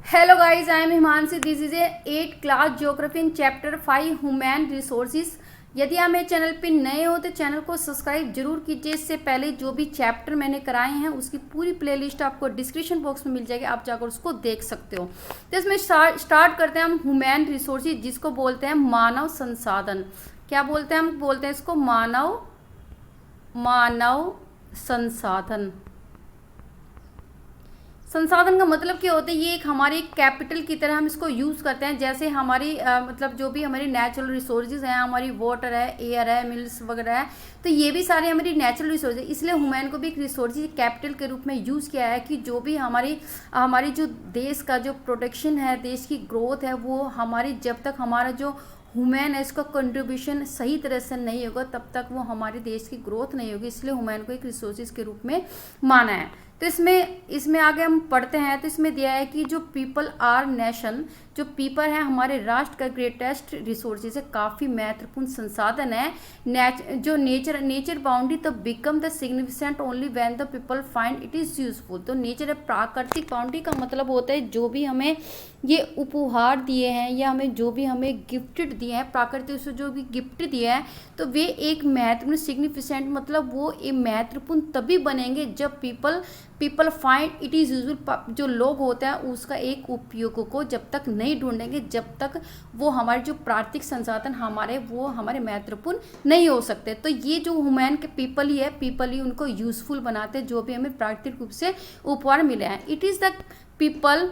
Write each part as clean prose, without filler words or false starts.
Hello guys, I am Himanshi. This is a 8th class geography in chapter 5 human resources. यदि आप मेरे channel पे नए हो तो चैनल को सब्सक्राइब जरूर कीजिए। इससे पहले जो भी चैप्टर मैंने कराए हैं उसकी पूरी प्लेलिस्ट आपको डिस्क्रिप्शन बॉक्स में मिल जाएगी, आप जाकर उसको देख सकते हो। तो इसमें स्टार्ट करते हैं हम ह्यूमन रिसोर्सेज, जिसको बोलते हैं मानव संसाधन। क्या बोलते हैं? हम बोलते हैं इसको मानव संसाधन। संसाधन का मतलब क्या होता है? ये एक हमारी कैपिटल की तरह हम इसको यूज़ करते हैं। जैसे हमारी मतलब जो भी हमारी नेचुरल रिसोर्सेज हैं, हमारी वाटर है, एयर है, मिल्स वगैरह है, तो ये भी सारे हमारी नेचुरल रिसोर्स है। इसलिए ह्यूमन को भी एक रिसोर्सेज कैपिटल के रूप में यूज़ किया है कि जो भी हमारी जो देश का जो प्रोटेक्शन है, देश की ग्रोथ है, वो हमारी जब तक हमारा जो ह्यूमन है इसका कंट्रीब्यूशन सही तरह से नहीं होगा तब तक वो हमारे देश की ग्रोथ नहीं होगी। इसलिए ह्यूमन को एक रिसोर्सेज के रूप में माना है। तो इसमें आगे हम पढ़ते हैं। तो इसमें दिया है कि जो पीपल आर नेशन, जो पीपल है हमारे राष्ट्र का ग्रेटेस्ट रिसोर्सेज है, काफ़ी महत्वपूर्ण संसाधन है। जो नेचर बाउंड्री तो become the significant only when the people find it is useful. तो नेचर प्राकृतिक बाउंड्री का मतलब होता है जो भी हमें ये उपहार दिए हैं या हमें जो भी हमें गिफ्टेड दिए हैं, प्राकृतिक से जो भी गिफ्ट दिया है, तो वे एक महत्वपूर्ण सिग्निफिकेंट मतलब वो एक महत्वपूर्ण तभी बनेंगे जब people find it is useful. जो लोग होते हैं उसका एक उपयोग को जब तक नहीं ढूंढेंगे, जब तक वो हमारे जो प्राकृतिक संसाधन वो हमारे महत्वपूर्ण नहीं हो सकते। तो ये जो ह्यूमन के पीपल ही उनको यूजफुल बनाते हैं, जो भी हमें प्राकृतिक रूप से उपहार मिले हैं। It is the people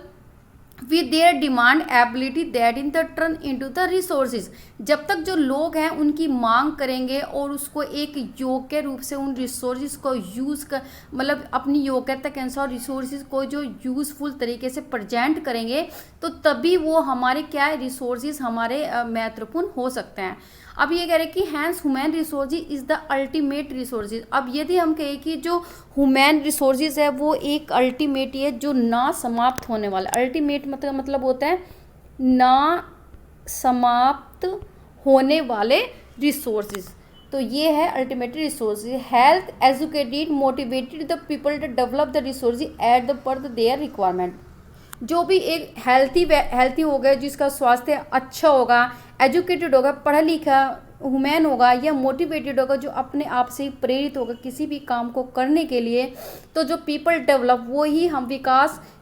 with their demand ability that in the turn into the resources। जब तक जो लोग हैं उनकी मांग करेंगे और उसको एक योग्य रूप से उन रिसोर्सेज को यूज़ कर मतलब अपनी योग्यता के अनुसार रिसोर्सेज को जो यूज़फुल तरीके से प्रेजेंट करेंगे, तो तभी वो हमारे क्या है रिसोर्सेज हमारे महत्वपूर्ण हो सकते हैं। अब ये कह रहे हैं कि hence human resources is the ultimate resources. अब यदि हम कहें कि जो ह्यूमन रिसोर्सेज है वो एक अल्टीमेट है जो ना समाप्त होने वाला। अल्टीमेट मतलब होता है ना समाप्त होने वाले रिसोर्सेज। तो ये है ultimate resources. Health educated motivated the people to develop the resources at the per their requirement. जो भी एक हेल्थी होगा, जिसका स्वास्थ्य अच्छा होगा, एजुकेटेड होगा, पढ़ा लिखा ह्यूमन होगा, या मोटिवेटेड होगा जो अपने आप से ही प्रेरित होगा किसी भी काम को करने के लिए, तो जो पीपल डेवलप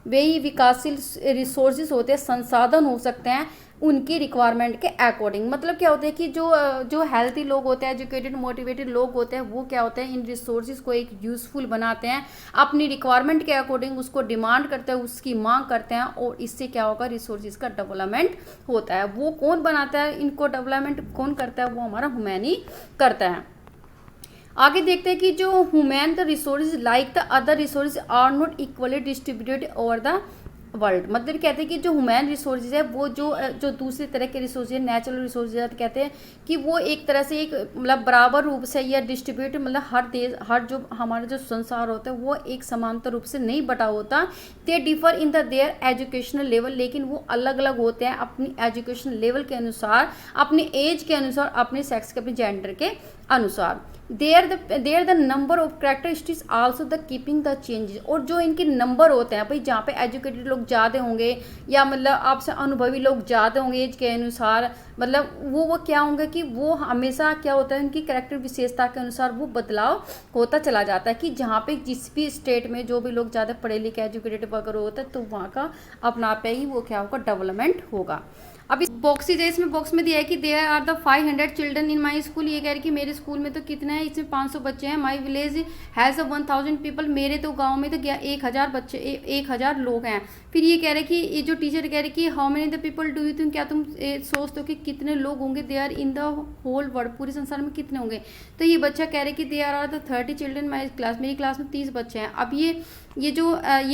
वे ही विकासशील रिसोर्सेज होते हैं, संसाधन हो सकते हैं उनकी रिक्वायरमेंट के अकॉर्डिंग। मतलब क्या होता है कि जो हेल्थी लोग होते हैं, एजुकेटेड मोटिवेटेड लोग होते हैं, वो क्या होते हैं इन रिसोर्सेज को एक यूज़फुल बनाते हैं, अपनी रिक्वायरमेंट के अकॉर्डिंग उसको डिमांड करते हैं, उसकी मांग करते हैं, और इससे क्या होगा रिसोर्सेज का डेवलपमेंट होता है। वो कौन बनाता है इनको, डेवलपमेंट कौन करता है? वो हमारा ह्यूमन ही करता है। आगे देखते हैं कि जो human the resources like the other resources are not equally distributed over the world. मतलब कहते हैं कि जो ह्यूमन रिसोर्सेज है वो जो दूसरे तरह के रिसोर्सेज नेचुरल रिसोर्सेज कहते हैं कि वो एक तरह से एक मतलब बराबर रूप से या डिस्ट्रीब्यूट मतलब हर जो हमारा जो संसार होता है वो एक समांतर रूप से नहीं बटा होता। They differ in the there educational level, लेकिन वो अलग अलग होते हैं अपनी एजुकेशन लेवल के अनुसार, अपनी एज के अनुसार, अपने सेक्स के, अपने जेंडर के अनुसार। There the number of characteristics also the keeping the changes. और जो इनके नंबर होते हैं भाई, जहाँ पे एजुकेटेड लोग ज़्यादा होंगे या मतलब आपसे अनुभवी लोग ज़्यादा होंगे एज के अनुसार, मतलब वो क्या होंगे कि वो हमेशा क्या होता है उनकी कैरेक्टर विशेषता के अनुसार वो बदलाव होता चला जाता है। कि जहाँ पे जिस भी स्टेट में जो भी लोग ज़्यादा पढ़े लिखे एजुकेटेड वगैरह होता है, तो वहाँ का अपना पे ही वो क्या होगा डेवलपमेंट होगा। अब इस बॉक्सेज है, इसमें बॉक्स में दिया है कि there are the 500 children in my school. ये कह रही कि मेरे स्कूल में तो कितने हैं, इसमें 500 बच्चे हैं। My village has 1000 people. मेरे तो गांव में तो 1000 बच्चे 1000 लोग हैं। फिर ये कह रहे कि ये जो टीचर कह रहे कि how many the people do you think, क्या तुम सोचते हो कि कितने लोग होंगे they are in the whole world, पूरे संसार में कितने होंगे। तो ये बच्चा कह रहे कि there are the 30 children my class, मेरी क्लास में 30 बच्चे हैं। अब ये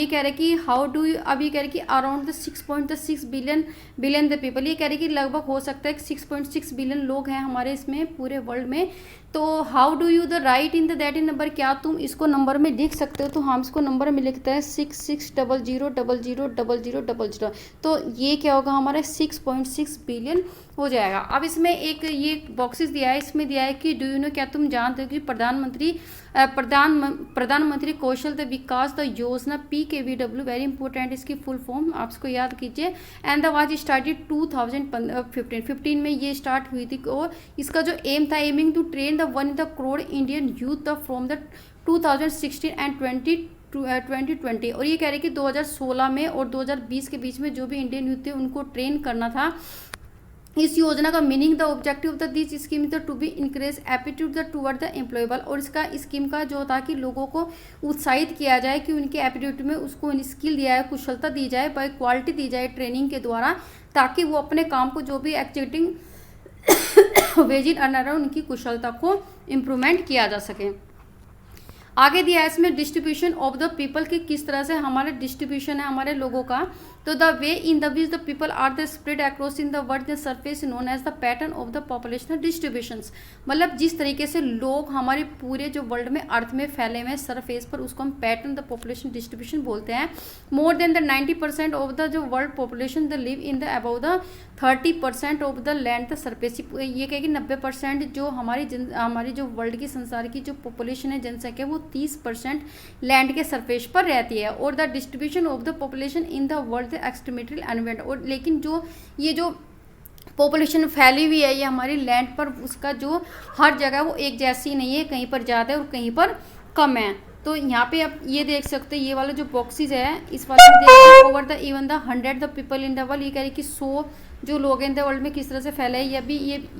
कह रहे कि हाउ डू यू, अब ये कह रहे कि around the 6.6 billion the people. ये कह रहे कि लगभग हो सकता है कि 6.6 बिलियन लोग हैं हमारे इसमें पूरे वर्ल्ड में। तो how do you the right in the that in number, क्या तुम इसको नंबर में लिख सकते हो? तो हम इसको नंबर में लिखते हैं 6600000000। तो ये क्या होगा हमारा 6.6 बिलियन हो जाएगा। अब इसमें एक ये बॉक्सेस दिया है, इसमें दिया है कि डू यू नो, क्या तुम जानते हो कि प्रधानमंत्री प्रधानमंत्री कौशल विकास योजना PKVW, वेरी इंपॉर्टेंट इसकी फुल फॉर्म आप इसको याद कीजिए। एंड द वाज स्टार्टेड 2015 में ये स्टार्ट हुई थी। और इसका जो एम था, aiming to train the 1 crore Indian youth from the 2016 and 2020। और ये कह रहे कि 2016 में और 2020 के बीच में जो भी इंडियन यूथ थे उनको ट्रेन करना था। इस योजना का meaning the objective of the this scheme is to be increase aptitude toward the employable. और इसका स्कीम का जो था कि लोगों को उत्साहित किया जाए कि उनके एप्टीट्यूड में उसको स्किल दिया जाए, कुशलता दी जाए, बाय क्वालिटी दी जाए ट्रेनिंग के द्वारा, ताकि वो अपने काम को जो भी एक्टिविटी वेजिट अर्नर उनकी कुशलता को इम्प्रूवमेंट किया जा सके। आगे दिया है इसमें डिस्ट्रीब्यूशन ऑफ द पीपल की किस तरह से हमारे डिस्ट्रीब्यूशन है हमारे लोगों का। तो the way in the which the people are the spread across in the world the surface known as the pattern of the populational distributions. मतलब जिस तरीके से लोग हमारे पूरे जो वर्ल्ड में अर्थ में फैले हुए सरफेस पर, उसको हम पैटर्न द पॉपुलेशन डिस्ट्रीब्यूशन बोलते हैं। More than the 90% of the जो world population the live in the about the 30% of the land the surface. ये कहे कि 90% जो हमारी जो वर्ल्ड की संसार की जो पॉपुलेशन है, जनसंख्या, वो 30% लैंड के सरफेस पर रहती है। और the distribution of the population in the world एक्सट्रीमेटल एनवायरनमेंट। और लेकिन ये जो पॉपुलेशन फैली हुई है ये हमारी लैंड पर, उसका जो हर जगह वो एक जैसी नहीं है, कहीं पर ज़्यादा है और कहीं पर कम है। तो यहाँ पे आप ये देख सकते हैं, ये वाला जो बॉक्सेस है इस वाले में देखिए, over the even the 100 the people in the world. ये कह रही कि 100 जो लोग इन द वर्ल्ड में किस तरह से फैले हैं। ये भी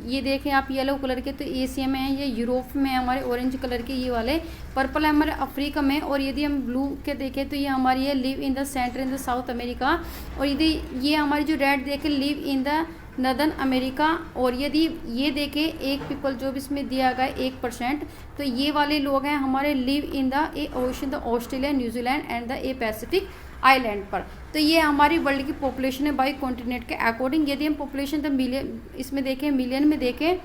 ये देखें आप, येलो कलर के तो एशिया में है, ये यूरोप में है हमारे, ऑरेंज कलर के ये वाले, पर्पल है हमारे अफ्रीका में। और यदि हम ब्लू के देखें तो ये हमारी है live in the centre in the south America. और यदि ये हमारी जो रेड देखें live in the northern America. और यदि ये देखें एक पीपल जो भी इसमें दिया गया 1%, तो ये वाले लोग हैं हमारे live in the A ocean the Australia, New Zealand and the A Pacific island पर। तो ये हमारी वर्ल्ड की पॉपुलेशन है बाई कॉन्टिनेंट के अकॉर्डिंग। यदि हम पॉपुलेशन द मिलियन इसमें देखें, मिलियन में देखें,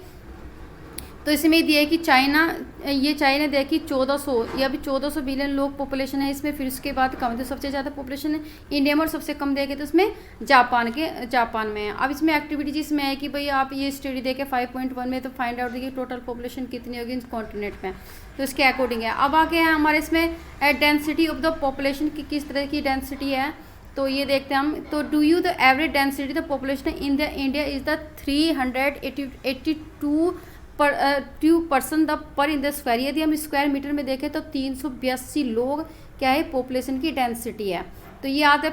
तो इसमें दिया है कि चाइना देखिए 1400, ये अभी 1400 बिलियन लोग पॉपुलेशन है इसमें। फिर उसके बाद कम, तो सबसे ज़्यादा पॉपुलेशन है इंडिया में, और सबसे कम देखे तो इसमें जापान में है। अब इसमें एक्टिविटी जिसमें है कि भाई आप ये स्टडी देखें 5.1 में, तो फाइंड आउट देखिए टोटल पॉपुलेशन कितनी होगी इस कॉन्टिनेंट में, तो इसके अकॉर्डिंग है। अब आगे है हमारे इसमें डेंसिटी ऑफ द पॉपुलेशन की किस तरह की डेंसिटी है, तो ये देखते हैं हम। तो do you the average density the population in the India is the 382% the पर इन द स्क्वायर। यदि हम स्क्वायर मीटर में देखें तो 382 लोग क्या है पॉपुलेशन की डेंसिटी है। तो ये आता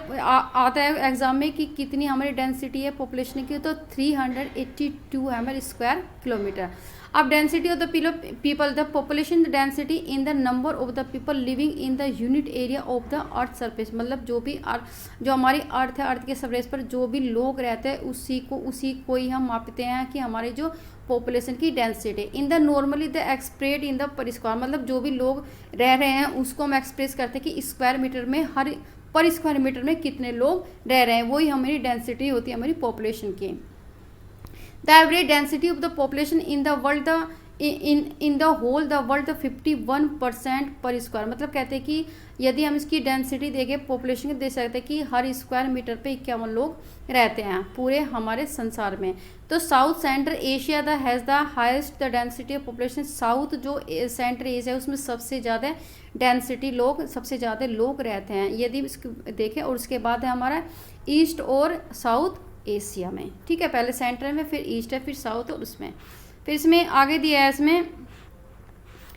है एग्जाम में कि कितनी हमारी डेंसिटी है पॉपुलेशन की, तो 382 है हमारे स्क्वायर किलोमीटर। अब density of the people the population density in the number of the people living in the unit area of the earth surface. मतलब जो हमारी अर्थ है, अर्थ के सरफेस पर जो भी लोग रहते हैं उसी को ही हम मापते हैं कि हमारे जो पॉपुलेशन की density in the normally the एक्सप्रेड in the पर स्क्वायर। मतलब जो भी लोग रह रहे हैं उसको हम एक्सप्रेस करते हैं कि स्क्वायर मीटर में पर स्क्वायर मीटर में कितने लोग रह रहे हैं, वही हमारी डेंसिटी होती है हमारी पॉपुलेशन की। The average density of the population in the world in the whole the world 51% per square. मतलब कहते हैं कि यदि हम इसकी डेंसिटी देखें पॉपुलेशन की, दे सकते हैं कि हर स्क्वायर मीटर पे 51 लोग रहते हैं पूरे हमारे संसार में। तो south central Asia the has the highest the density of population. South जो सेंट्रल एशिया है उसमें सबसे ज़्यादा डेंसिटी सबसे ज़्यादा लोग रहते हैं यदि इसको देखें। और उसके बाद है हमारा ईस्ट और साउथ एशिया में, ठीक है, पहले सेंट्रल में, फिर ईस्ट है, फिर साउथ, और उसमें फिर इसमें आगे दिया है इसमें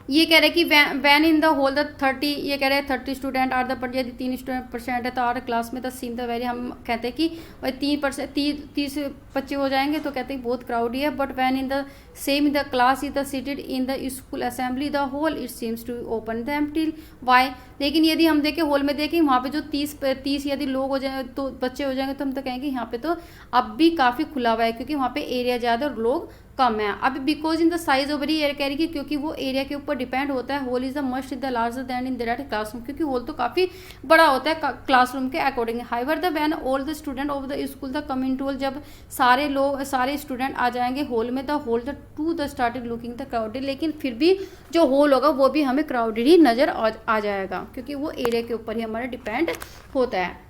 ये कह रहे हैं कि when in the whole the 30, ये कह रहे हैं 30 स्टूडेंट आर द, यदि 3% है तो आर क्लास में द सीम द वेरी। हम कहते हैं कि भाई 30 बच्चे हो जाएंगे तो कहते हैं बहुत क्राउडी है। But when in the same in the class is the seated in the school assembly the hall it seems to open the empty way. लेकिन यदि हम देखें हॉल में देखें वहाँ पे जो 30 यदि लोग हो जाए तो बच्चे हो जाएंगे, तो हम तो कहेंगे यहाँ पे तो अब भी काफ़ी खुला हुआ है क्योंकि वहाँ पे एरिया ज़्यादा और लोग कम है। अब because in the size over air कह रही है क्योंकि वो एरिया के ऊपर डिपेंड होता है। Hall is the must is the larger than in that classroom, क्योंकि होल तो काफ़ी बड़ा होता है क्लासरूम के according. However the when all the student of the school the coming to hall, जब सारे स्टूडेंट आ जाएंगे होल में, the whole the to the started looking the crowded. लेकिन फिर भी जो होल होगा वो भी हमें क्राउडेड ही नज़र आ जाएगा क्योंकि वो एरिया के ऊपर ही हमारा डिपेंड होता है।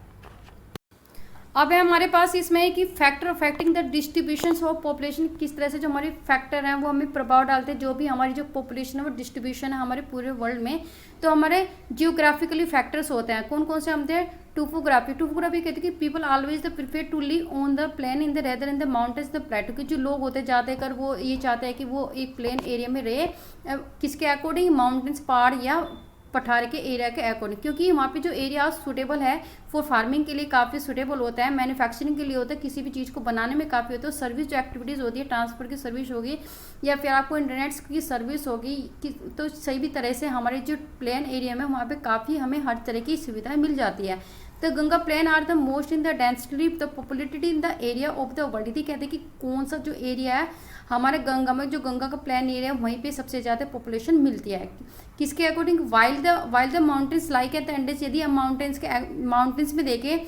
अब है हमारे पास इसमें है कि factor affecting the distribution of population, किस तरह से जो हमारे फैक्टर हैं वो हमें प्रभाव डालते हैं, जो भी हमारी जो पॉपुलेशन है वो डिस्ट्रीब्यूशन है हमारे पूरे वर्ल्ड में। तो हमारे जियोग्राफिकली फैक्टर्स होते हैं, कौन कौन से हम थे? टोपोग्राफी कहते हैं कि people always the prefer to live on the plain in the rather in the mountains the plateau, कि जो लोग होते ज़्यादातर वो ये चाहते हैं कि वो एक प्लेन एरिया में रहे, किसके अकॉर्डिंग? माउंटेन्स, पहाड़ या पठार के एरिया के अकॉर्डिंग, क्योंकि वहाँ पे जो एरिया सूटेबल है फॉर फार्मिंग के लिए काफ़ी सूटेबल होता है, मैन्युफैक्चरिंग के लिए होता है, किसी भी चीज़ को बनाने में काफ़ी होता है, सर्विस जो एक्टिविटीज़ होती है, ट्रांसपोर्ट की सर्विस होगी या फिर आपको इंटरनेट की सर्विस होगी, तो सही भी तरह से हमारे जो प्लेन एरिया में वहाँ पे काफ़ी हमें हर तरह की सुविधाएं मिल जाती है। तो Ganga plain are the most in the density the populated in the area of the world, यदि कहते हैं कि कौन सा जो एरिया है हमारे गंगा में, जो गंगा का प्लेन एरिया है वहीं पे सबसे ज़्यादा पॉपुलेशन मिलती है, किसके according? While the mountains like at the Andes, यदि हम माउंटेन्स में देखें,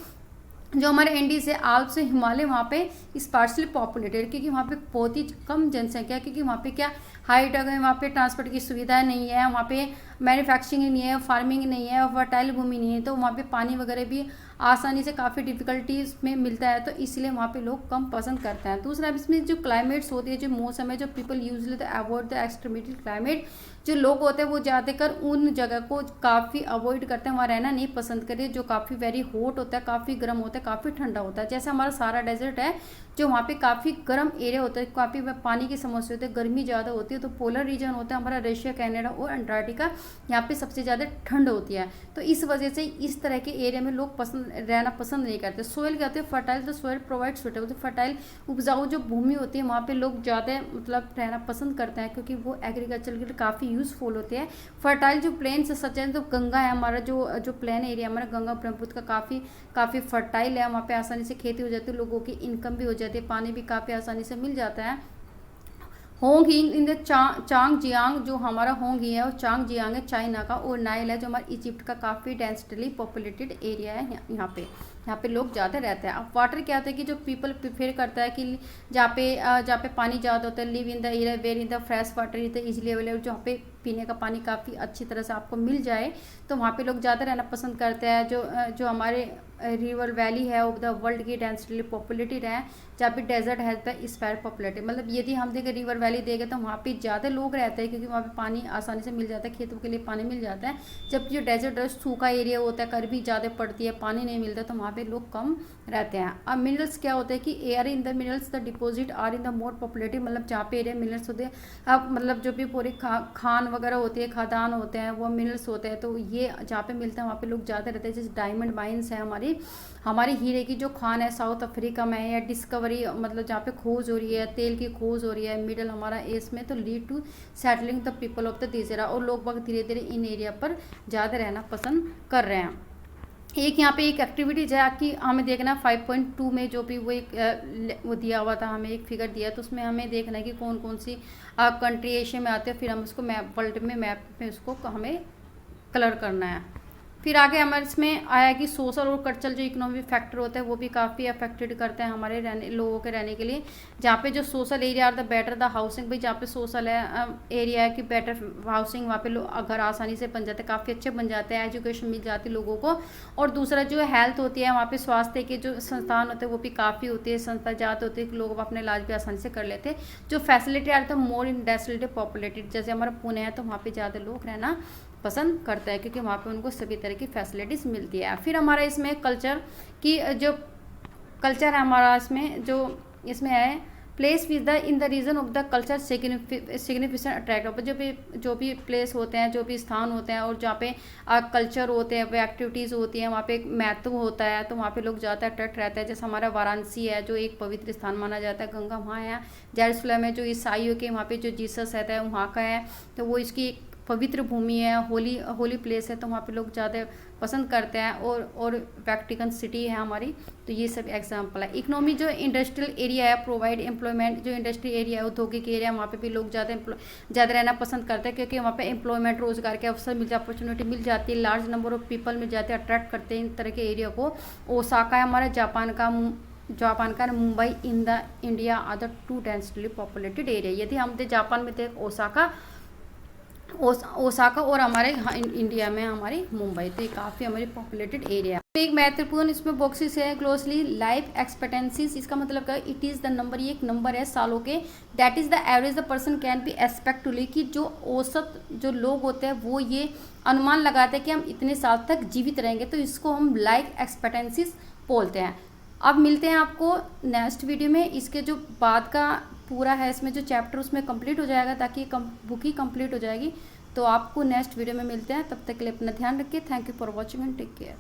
जो हमारे एंडीज है, आल्प्स से हिमालय, वहाँ पे स्पार्सली पॉपुलेटेड, क्योंकि वहाँ पे बहुत ही कम जनसंख्या है, क्योंकि वहाँ पे क्या हाइट अगर वहाँ पे ट्रांसपोर्ट की सुविधा नहीं है, वहाँ पे मैन्युफैक्चरिंग नहीं है, फार्मिंग नहीं है, फर्टाइल भूमि नहीं है, तो वहाँ पे पानी वगैरह भी आसानी से काफ़ी डिफिकल्टीज में मिलता है, तो इसलिए वहाँ पे लोग कम पसंद करते हैं। दूसरा इसमें जो क्लाइमेट्स होती है, जो मौसम है, जो people usually the avoid the extremity climate, जो लोग होते हैं वो ज़्यादातर उन जगह को काफ़ी अवॉइड करते हैं, वहाँ रहना नहीं पसंद करते, जो काफ़ी वेरी हॉट होता है, काफ़ी गर्म होता है, काफ़ी ठंडा होता है। जैसे हमारा सारा डेजर्ट है, जो वहाँ पे काफ़ी गर्म एरिया होता है, काफ़ी पानी की समस्या होती है, गर्मी ज़्यादा होती है, तो पोलर रीजन होता है हमारा रशिया, कनाडा और अंटार्कटिका, यहाँ पे सबसे ज़्यादा ठंड होती है, तो इस वजह से इस तरह के एरिया में लोग रहना पसंद नहीं करते। सोयल क्या होते हैं? फर्टाइल, तो सोयल प्रोवाइड सुटेबल, तो फर्टाइल उपजाऊ जो भूमि होती है वहाँ पे लोग ज़्यादा मतलब रहना पसंद करते हैं, क्योंकि वो एग्रीकल्चर के लिए काफ़ी यूज़फुल होते हैं। फर्टाइल जो प्लेन्स सच है, तो गंगा है हमारा जो प्लेन एरिया हमारा गंगा ब्रह्मपुत्र का काफ़ी फर्टाइल है, वहाँ पे आसानी से खेती हो जाती है, लोगों की इनकम भी हो जाती है, पानी भी काफ़ी आसानी से मिल जाता है। होंग हिंग इन द चांग जियांग, जो हमारा होंग ही है और चांग जियांग है चाइना का, और नाइल है जो हमारा इजिप्ट का काफ़ी डेंसिटली पॉपुलेटेड एरिया है, यहाँ पे लोग ज़्यादा रहते हैं। अब वाटर क्या होता है कि जो पीपल प्रिफेर करता है कि जहाँ पे पानी ज़्यादा होता है, live in the area where in the fresh water is the easily available, जहाँ पे पीने का पानी काफ़ी अच्छी तरह से आपको मिल जाए, तो वहाँ पे लोग ज़्यादा रहना पसंद करते हैं। जो हमारे रिवर वैली है ऑफ द वर्ल्ड की डेंसिटली पॉपुलेटेड है, जहाँ पे डेजर्ट है द स्पायर पॉपुलेटेड, मतलब यदि हम देखें रिवर वैली देखें तो वहाँ पे ज़्यादा लोग रहते हैं, क्योंकि वहाँ पे पानी आसानी से मिल जाता है, खेतों के लिए पानी मिल जाता है। जबकि जो डेजर्ट है सूखा एरिया होता है, गर्मी ज़्यादा पड़ती है, पानी नहीं मिलता, तो वहाँ पे लोग कम रहते हैं। अब मिनरल्स क्या होता है कि air in the minerals the deposit are in the more populated, मतलब जहाँ पे एरिया मिनरल्स होते हैं, अब मतलब जो भी पूरी खान वगैरह होती है, खादान होते हैं, वो मिनरल्स होते हैं, तो ये जहाँ पे मिलते हैं वहाँ पे लोग ज़्यादा रहते हैं। जैसे डायमंड माइंस है हमारी हीरे की जो खान है साउथ अफ्रीका में है, या डिस्कवरी मतलब जहाँ पे खोज हो रही है, तेल की खोज हो रही है मिडल हमारा एस में, तो lead to settling the people of the this area, और लोग बाग धीरे धीरे इन एरिया पर ज़्यादा रहना पसंद कर रहे हैं। एक यहाँ पे एक एक्टिविटीज है कि हमें देखना 5.2 में जो भी वो दिया हुआ था, हमें एक फिगर दिया, तो उसमें हमें देखना है कि कौन कौन सी कंट्री एशिया में आते हैं, फिर हम उसको वर्ल्ड में मैप में उसको हमें कलर करना है। फिर आगे हमारे इसमें आया कि सोशल और कल्चरल जो इकोनॉमिक फैक्टर होते हैं वो भी काफ़ी अफेक्टेड करते हैं हमारे लोगों के रहने के लिए। जहाँ पे जो social area are the better the housing, भाई जहाँ पे सोशल है एरिया है कि बेटर हाउसिंग, वहाँ पे लोग घर आसानी से बन जाते हैं, काफ़ी अच्छे बन जाते हैं, एजुकेशन मिल जाती है लोगों को। और दूसरा जो हेल्थ होती है, वहाँ पे स्वास्थ्य के जो संस्थान होते हैं वो भी काफ़ी होती है, संस्था ज़्यादा होती है कि लोग अपने इलाज भी आसानी से कर लेते हैं। जो facility are the more in density populated, जैसे हमारा पुणे है तो वहाँ पर ज़्यादा लोग रहना पसंद करता है, क्योंकि वहाँ पे उनको सभी तरह की फैसिलिटीज़ मिलती है। फिर हमारा इसमें कल्चर की जो कल्चर है हमारा इसमें है place with the in the region of the culture significant attract, जो भी प्लेस होते हैं, जो भी स्थान होते हैं, और जहाँ पे कल्चर होते हैं, वो एक्टिविटीज़ होती हैं, वहाँ पे एक महत्व होता है, तो वहाँ पे लोग ज़्यादा अट्रैक्ट रहते हैं। जैसे हमारा वाराणसी है जो एक पवित्र स्थान माना जाता है, गंगा वहाँ है। जेरूसलम है जो ईसाइयों के वहाँ पे जो जीसस रहता है वहाँ का है, तो वो इसकी पवित्र भूमि है, होली प्लेस है, तो वहाँ पे लोग ज़्यादा पसंद करते हैं। और वैटिकन सिटी है हमारी, तो ये सब एग्जांपल है। इकोनॉमी जो इंडस्ट्रियल एरिया है प्रोवाइड एम्प्लॉयमेंट, जो इंडस्ट्री एरिया है औद्योगिक एरिया, वहाँ पे भी लोग ज़्यादा रहना पसंद करते हैं, क्योंकि वहाँ पे एम्प्लॉयमेंट रोजगार के अवसर मिल जाते, अपॉर्चुनिटी मिल जाती है, लार्ज नंबर ऑफ पीपल मिल जाते हैं, अट्रैक्ट करते हैं इन तरह के एरिया को। ओसाका है हमारा जापान का Mumbai in the India are the 2 densely populated area. यदि हम जापान में थे ओसाका और हमारे इंडिया में हमारी मुंबई, तो ये काफ़ी हमारी पॉपुलेटेड एरिया है। एक महत्वपूर्ण इसमें बॉक्सेस है क्लोजली लाइफ एक्सपेक्टेंसीज, इसका मतलब क्या है, इट इज़ द नंबर, ये एक नंबर है सालों के, that is the average the person can be expect to live, कि जो औसत जो लोग होते हैं वो ये अनुमान लगाते हैं कि हम इतने साल तक जीवित रहेंगे, तो इसको हम लाइफ एक्सपेक्टेंसीज बोलते हैं। अब मिलते हैं आपको नेक्स्ट वीडियो में, इसके जो बाद का पूरा है इसमें जो चैप्टर उसमें कंप्लीट हो जाएगा, ताकि बुक ही कंप्लीट हो जाएगी। तो आपको नेक्स्ट वीडियो में मिलते हैं, तब तक के लिए अपना ध्यान रखिए। Thank you for watching and take care.